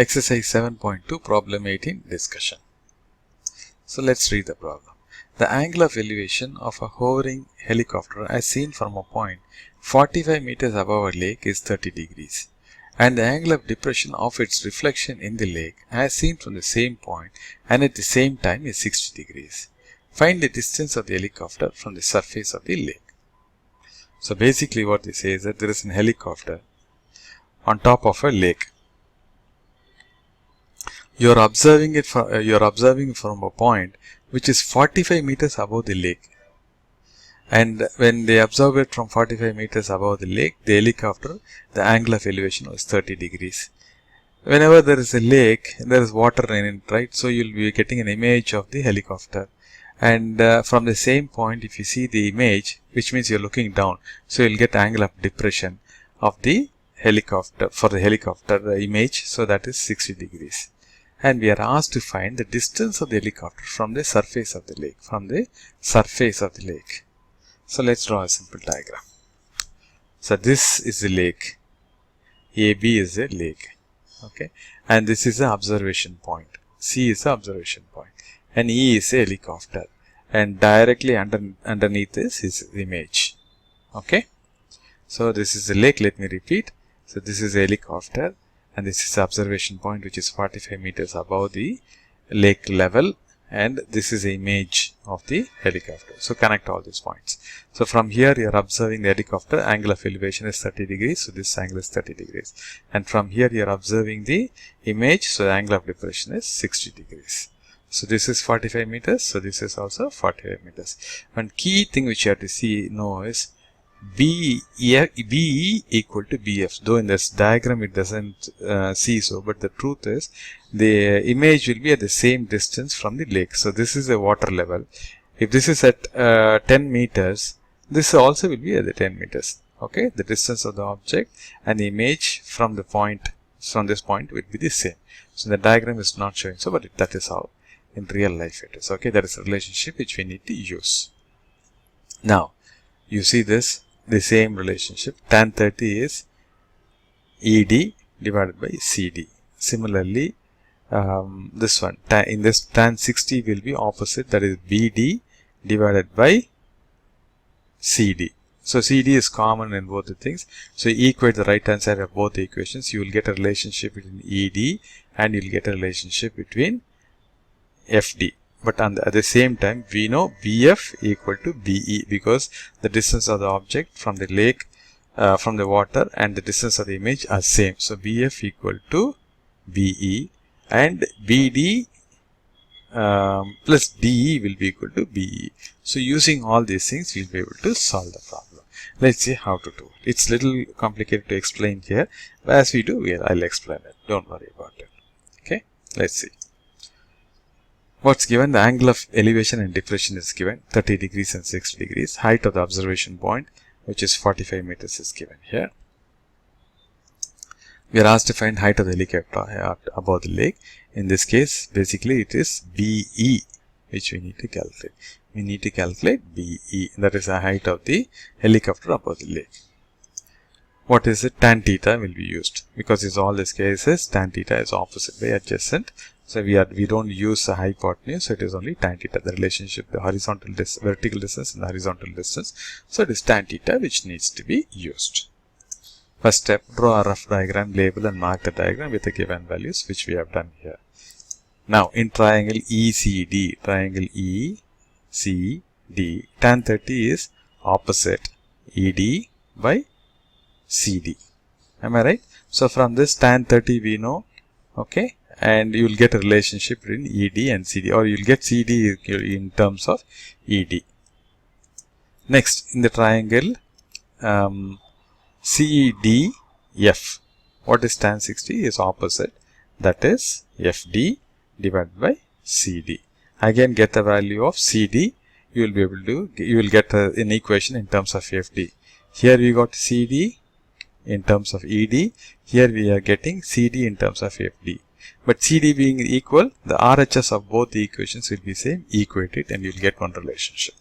Exercise 7.2, problem 18, discussion. So let's read the problem. The angle of elevation of a hovering helicopter as seen from a point 45 meters above a lake is 30 degrees. And the angle of depression of its reflection in the lake as seen from the same point and at the same time is 60 degrees. Find the distance of the helicopter from the surface of the lake. So basically what they say is that there is an helicopter on top of a lake. You are observing from a point which is 45 meters above the lake. And when they observe it from 45 meters above the lake, the helicopter, the angle of elevation was 30 degrees. Whenever there is a lake, there is water in it, right? So you will be getting an image of the helicopter. And from the same point, if you see the image, which means you are looking down, so you will get angle of depression of the helicopter, for the helicopter image, so that is 60 degrees. And we are asked to find the distance of the helicopter from the surface of the lake, So let's draw a simple diagram. So this is the lake, AB is the lake, okay, and this is the observation point, C is the observation point, and E is the helicopter, and directly underneath this is the image, okay. So this is the lake, let me repeat. So this is the helicopter, and this is the observation point which is 45 meters above the lake level, and this is the image of the helicopter. So connect all these points. So from here you are observing the helicopter, angle of elevation is 30 degrees, so this angle is 30 degrees. And from here you are observing the image, so the angle of depression is 60 degrees. So this is 45 meters, so this is also 45 meters. One key thing which you have to know is BE equal to BF. Though in this diagram it doesn't see so, but the truth is the image will be at the same distance from the lake. So this is the water level. If this is at 10 meters, this also will be at the 10 meters. Okay, the distance of the object and the image from the point, from this point, will be the same. So the diagram is not showing so, but that is how in real life it is. Okay, that is a relationship which we need to use. Now you see this. The same relationship, tan 30 is ED divided by CD. Similarly, this one, in this tan 60 will be opposite, that is BD divided by CD. So CD is common in both the things. So equate the right hand side of both the equations. You will get a relationship between ED and you will get a relationship between FD. But at the same time, we know BF equal to BE because the distance of the object from the lake, from the water, and the distance of the image are same. So BF equal to BE, and BD plus DE will be equal to BE. So using all these things, we will be able to solve the problem. Let's see how to do it. It's little complicated to explain here, but as we do, I'll explain it. Don't worry about it. Okay, let's see. What's given? The angle of elevation and depression is given, 30 degrees and 60 degrees. Height of the observation point, which is 45 meters, is given here. We are asked to find height of the helicopter above the lake. In this case, basically it is BE, which we need to calculate. We need to calculate BE, that is the height of the helicopter above the lake. What is it? Tan theta will be used because in all these cases tan theta is opposite by adjacent. So we don't use the hypotenuse, so it is only tan theta, the relationship, the vertical distance and the horizontal distance. So it is tan theta which needs to be used. First step, draw a rough diagram, label and mark the diagram with the given values, which we have done here. Now in triangle ECD, tan 30 is opposite ED by CD. Am I right? So from this tan 30 we know, okay, and you will get a relationship between ED and CD, or you will get CD in terms of ED. Next, in the triangle CDF, what is tan 60 is opposite, that is FD divided by CD. Again, get the value of CD. You will be able to, you will get an equation in terms of FD. Here we got CD in terms of ED. Here we are getting CD in terms of FD. But CD being equal, the RHS of both the equations will be same. Equate it and you will get one relationship.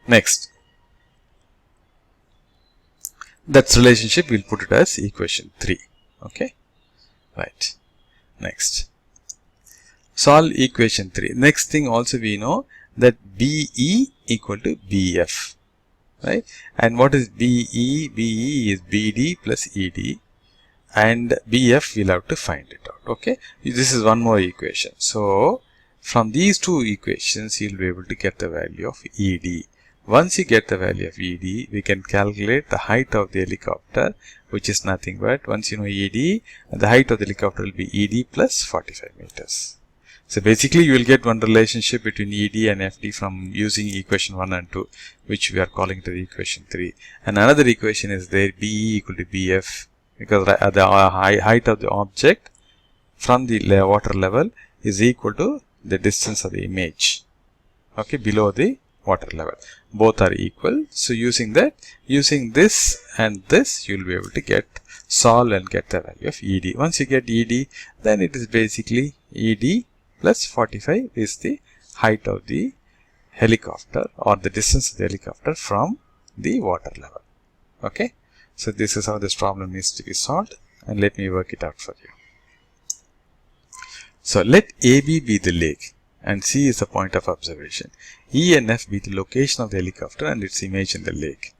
Next, That's relationship, we'll put it as equation 3. Okay, right. Next, solve equation 3. Next thing also we know that BE equal to BF, right? And what is BE? BE is BD plus ED, and BF we'll have to find it out. Okay, this is one more equation. So from these two equations you'll be able to get the value of ED. Once you get the value of ED, we can calculate the height of the helicopter, which is nothing but, once you know ED, the height of the helicopter will be ED plus 45 meters. So basically you will get one relationship between ED and FD from using equation 1 and 2, which we are calling to the equation 3. And another equation is there, BE equal to BF, because the height of the object from the water level is equal to the distance of the image, okay, below the water level. Both are equal. So using this and this, you will be able to solve and get the value of ED. Once you get ED, then it is basically ED plus 45 is the height of the helicopter, or the distance of the helicopter from the water level. Okay, so this is how this problem needs to be solved, and let me work it out for you. So let AB be the lake and C is the point of observation. E and F be the location of the helicopter and its image in the lake.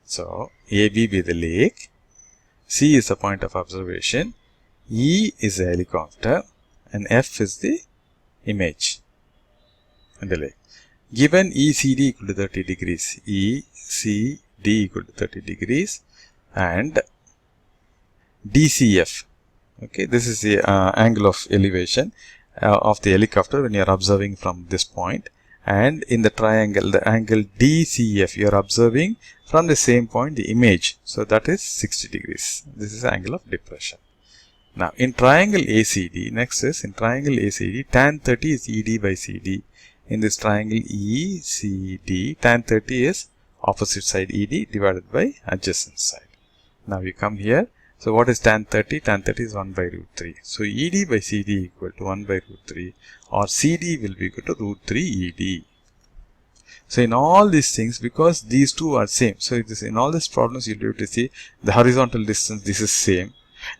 So AB be the lake, C is the point of observation, E is the helicopter, and F is the image in the lake. Given ECD equal to 30 degrees, ECD equal to 30 degrees, and DCF, okay, this is the angle of elevation of the helicopter when you are observing from this point, and in the triangle, the angle DCF, you are observing from the same point the image, so that is 60 degrees. This is the angle of depression. Now in triangle ACD, next is in triangle ACD, tan 30 is ED by CD. In this triangle ECD, tan 30 is opposite side ED divided by adjacent side. Now you come here. So what is tan 30? Tan 30 is 1 by root 3. So ED by CD equal to 1 by root 3, or CD will be equal to root 3 ED. So in all these things, because these two are same, so it is in all these problems you'll be able to see the horizontal distance, this is same,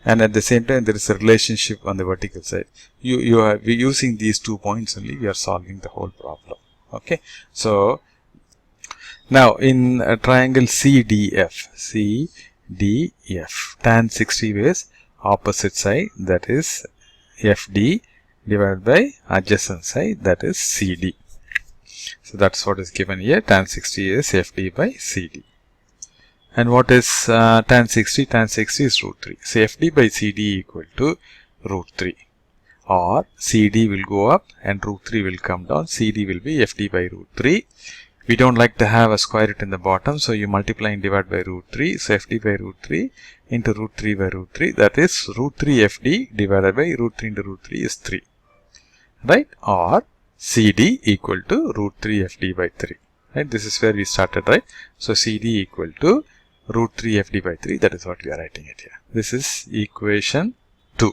and at the same time there is a relationship on the vertical side. You are using these 2 points only, we are solving the whole problem. Okay, so now in a triangle CDF, tan 60 is opposite side, that is FD, divided by adjacent side, that is CD. So that's what is given here. Tan 60 is FD by CD. And what is tan 60? Tan 60 is root 3. So FD by CD equal to root 3. Or CD will go up and root 3 will come down. CD will be FD by root 3. We don't like to have a square root in the bottom, so you multiply and divide by root 3. So FD by root 3 into root 3 by root 3, that is root 3 FD divided by root 3 into root 3 is 3. Right? Or CD equal to root 3 FD by 3. Right? This is where we started, right? So CD equal to root 3 FD by 3. That is what we are writing it here. This is equation 2.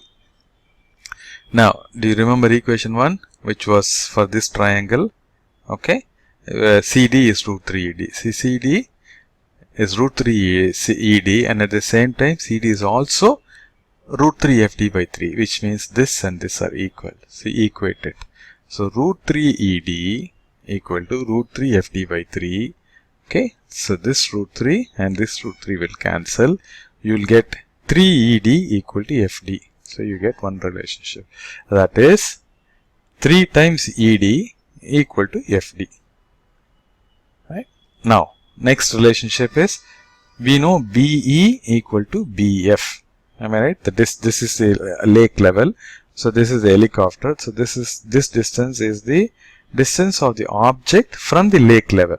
Now, do you remember equation 1, which was for this triangle? Okay. CD is root 3 ED. CD is root 3 ED, and at the same time CD is also root 3 FD by 3, which means this and this are equal. So equate it. So root 3 ED equal to root 3 FD by 3. Okay, so this root 3 and this root 3 will cancel. You will get 3 ED equal to FD. So you get one relationship. That is 3 times ED equal to FD. Right? Now, next relationship is, we know BE equal to BF. Am I right? This is the lake level. So this is the helicopter. So this distance is the distance of the object from the lake level.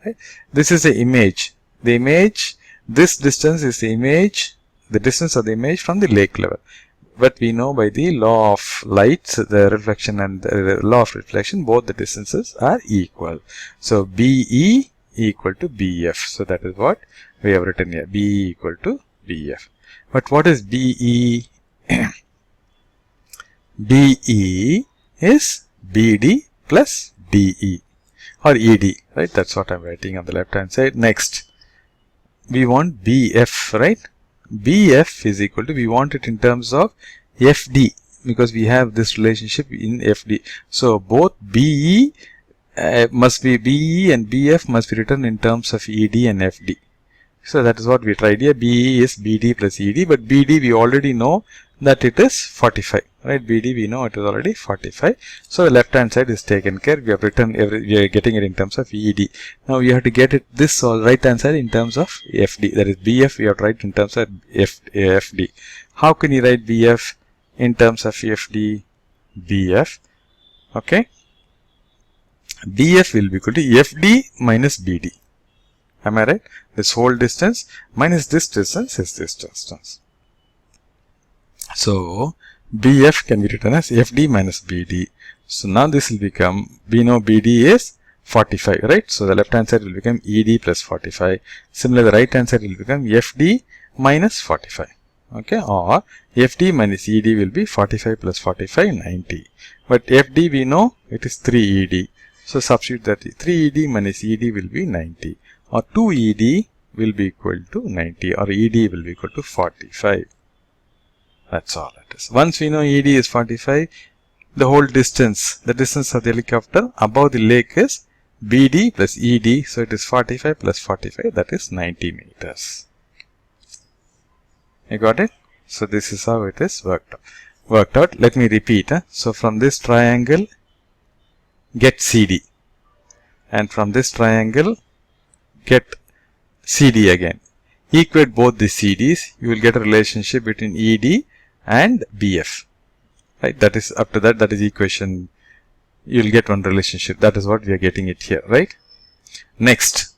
Right? This is the image. The image, this distance is the image, the distance of the image from the lake level. But we know by the law of light, the reflection and the law of reflection, both the distances are equal. So BE equal to BF. So that is what we have written here. BE equal to BF. But what is BE? BE is BD plus DE or ED, right? That's what I'm writing on the left hand side. Next, we want BF, right? BF is equal to, we want it in terms of FD, because we have this relationship in FD. So both BE must be, BE and BF must be written in terms of ED and FD. So that is what we tried here. BE is BD plus ED, but BD we already know that it is 45, right? BD we know it is already 45. So the left hand side is taken care. We have written we are getting it in terms of ED. Now we have to get it this right hand side in terms of FD. That is BF we have to write in terms of FD. How can you write BF in terms of FD? BF, okay, BF will be equal to FD minus BD. Am I right? This whole distance minus this distance is this distance. So BF can be written as FD minus BD. So now this will become, we know BD is 45, right? So the left hand side will become ED plus 45. Similarly, the right hand side will become FD minus 45. Okay, or FD minus ED will be 45 plus 45, 90. But FD we know it is 3ED. So substitute that 3ED minus ED will be 90. Or 2ED will be equal to 90, or ED will be equal to 45. That's all it is. Once we know ED is 45, the whole distance, the distance of the helicopter above the lake is BD plus ED. So it is 45 plus 45, that is 90 meters. You got it? So this is how it is worked out. Let me repeat. So from this triangle, get CD. And from this triangle, get CD again. Equate both the CDs, you will get a relationship between ED and BF. Right? That is, up to that, that is equation. You will get one relationship. That is what we are getting it here, right? Next.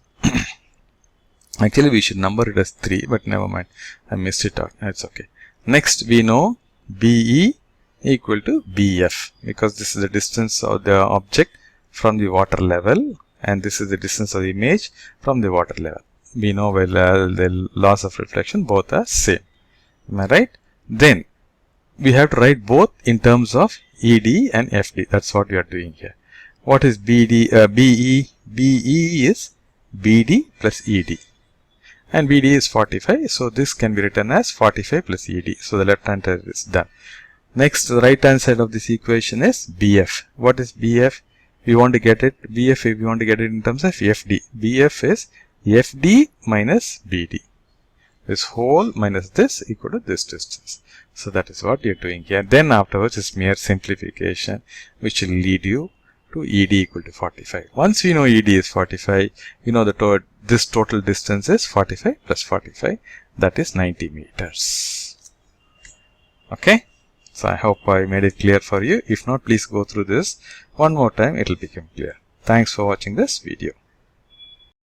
Actually, we should number it as 3, but never mind. I missed it out. That's okay. Next, we know BE equal to BF, because this is the distance of the object from the water level, and this is the distance of the image from the water level. We know well the loss of reflection, both are same. Am I right? Then we have to write both in terms of ED and FD. That's what we are doing here. What is BD? BE? BE is BD plus ED. And BD is 45. So this can be written as 45 plus ED. So the left hand side is done. Next, the right hand side of this equation is BF. What is BF? We want to get it, BF, if we want to get it in terms of FD. BF is FD minus BD. This whole minus this equal to this distance. So that is what you are doing here. Then afterwards is mere simplification, which will lead you to ED equal to 45. Once we know ED is 45, we know that this total distance is 45 plus 45. That is 90 meters. Okay. So I hope I made it clear for you. If not, please go through this one more time. It will become clear. Thanks for watching this video.